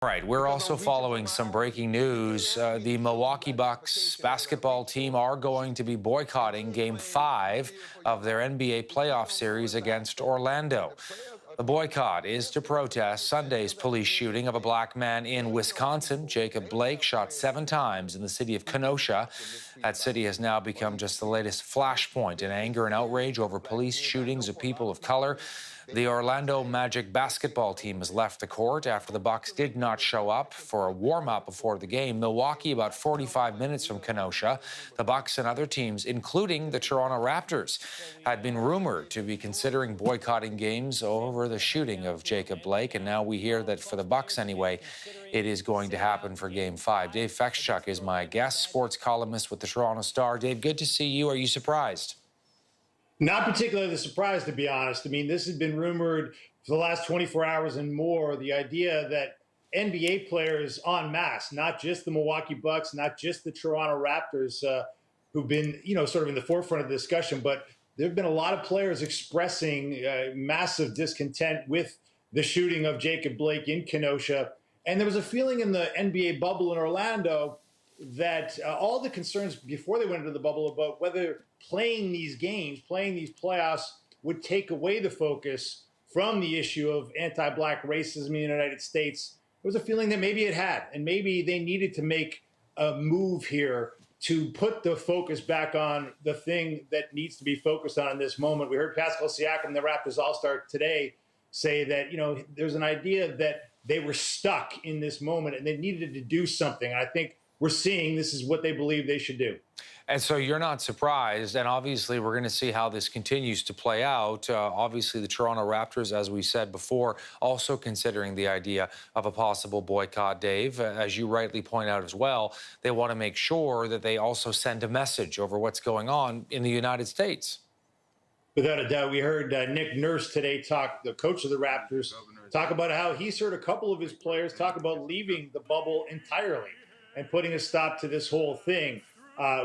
Right, we're also following some breaking news. The Milwaukee Bucks basketball team are going to be boycotting Game 5 of their NBA playoff series against Orlando. The boycott is to protest Sunday's police shooting of a black man in Wisconsin. Jacob Blake shot 7 times in the city of Kenosha. That city has now become just the latest flashpoint in anger and outrage over police shootings of people of color. The Orlando Magic basketball team has left the court after the Bucks did not show up for a warm-up before the game. Milwaukee, about 45 minutes from Kenosha. The Bucks and other teams, including the Toronto Raptors, had been rumored to be considering boycotting games over the shooting of Jacob Blake. And now we hear that for the Bucks anyway, it is going to happen for Game 5. Dave Feschuk is my guest, sports columnist with the Toronto Star. Dave, good to see you. Are you surprised? Not particularly surprised, to be honest. I mean, this has been rumored for the last 24 hours and more. The idea that NBA players en masse, not just the Milwaukee Bucks, not just the Toronto Raptors, who've been, sort of in the forefront of the discussion, but there have been a lot of players expressing massive discontent with the shooting of Jacob Blake in Kenosha. And there was a feeling in the NBA bubble in Orlando that all the concerns before they went into the bubble about whether playing these games, playing these playoffs would take away the focus from the issue of anti-black racism in the United States. There was a feeling that maybe it had, and maybe they needed to make a move here to put the focus back on the thing that needs to be focused on in this moment. We heard Pascal Siakam, the Raptors All-Star today, say that, there's an idea that they were stuck in this moment and they needed to do something. And I think we're seeing this is what they believe they should do. And so you're not surprised, and obviously we're going to see how this continues to play out. Obviously, the Toronto Raptors, as we said before, also considering the idea of a possible boycott, Dave. As you rightly point out as well, they want to make sure that they also send a message over what's going on in the United States. Without a doubt. We heard Nick Nurse today the coach of the Raptors, talk about how he's heard a couple of his players talk about leaving the bubble entirely and putting a stop to this whole thing.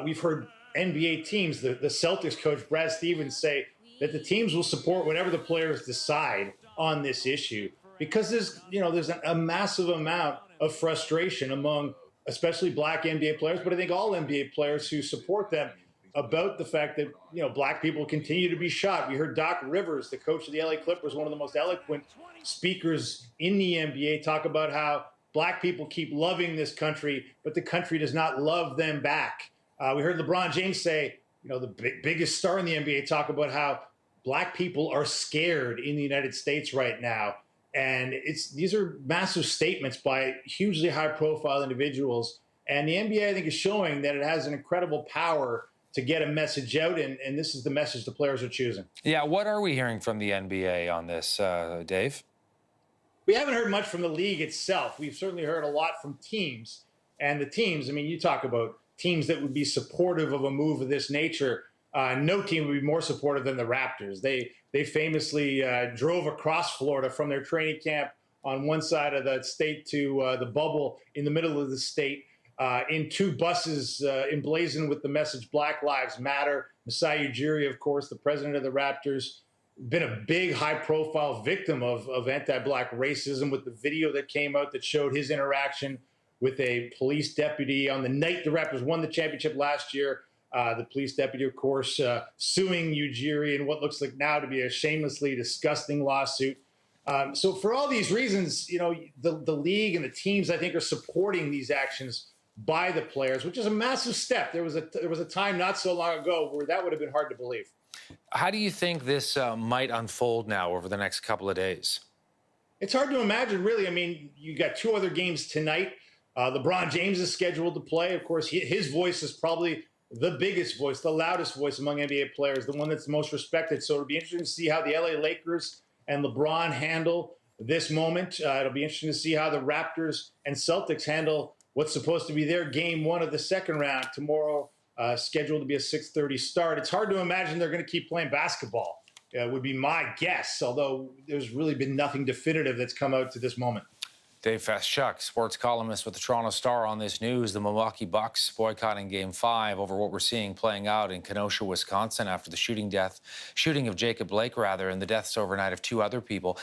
We've heard NBA teams, the Celtics coach, Brad Stevens, say that the teams will support whatever the players decide on this issue because there's a massive amount of frustration among especially black NBA players, but I think all NBA players who support them about the fact that, black people continue to be shot. We heard Doc Rivers, the coach of the LA Clippers, one of the most eloquent speakers in the NBA, talk about how black people keep loving this country, but the country does not love them back. We heard LeBron James say, the biggest star in the NBA, talk about how black people are scared in the United States right now. And these are massive statements by hugely high-profile individuals. And the NBA, I think, is showing that it has an incredible power to get a message out, and this is the message the players are choosing. Yeah, what are we hearing from the NBA on this, Dave? We haven't heard much from the league itself. We've certainly heard a lot from teams. And the teams, I mean, you talk about teams that would be supportive of a move of this nature. No team would be more supportive than the Raptors. They famously drove across Florida from their training camp on one side of the state to the bubble in the middle of the state in 2 buses emblazoned with the message Black Lives Matter. Masai Ujiri, of course, the president of the Raptors, been a big high-profile victim of anti-black racism with the video that came out that showed his interaction with a police deputy on the night the Raptors won the championship last year. The police deputy, of course, suing Ujiri in what looks like now to be a shamelessly disgusting lawsuit. So for all these reasons, the league and the teams, I think, are supporting these actions by the players, which is a massive step. There was a time not so long ago where that would have been hard to believe. How do you think this might unfold now over the next couple of days? It's hard to imagine, really. I mean, you got 2 other games tonight. LeBron James is scheduled to play. Of course, his voice is probably the biggest voice, the loudest voice among NBA players, the one that's the most respected. So it'll be interesting to see how the LA Lakers and LeBron handle this moment. It'll be interesting to see how the Raptors and Celtics handle what's supposed to be their game 1 of the second round tomorrow, scheduled to be a 6:30 start. It's hard to imagine they're going to keep playing basketball, would be my guess, although there's really been nothing definitive that's come out to this moment. Dave Feschuk, sports columnist with the Toronto Star on this news. The Milwaukee Bucks boycotting Game 5 over what we're seeing playing out in Kenosha, Wisconsin after the shooting of Jacob Blake, and the deaths overnight of 2 other people.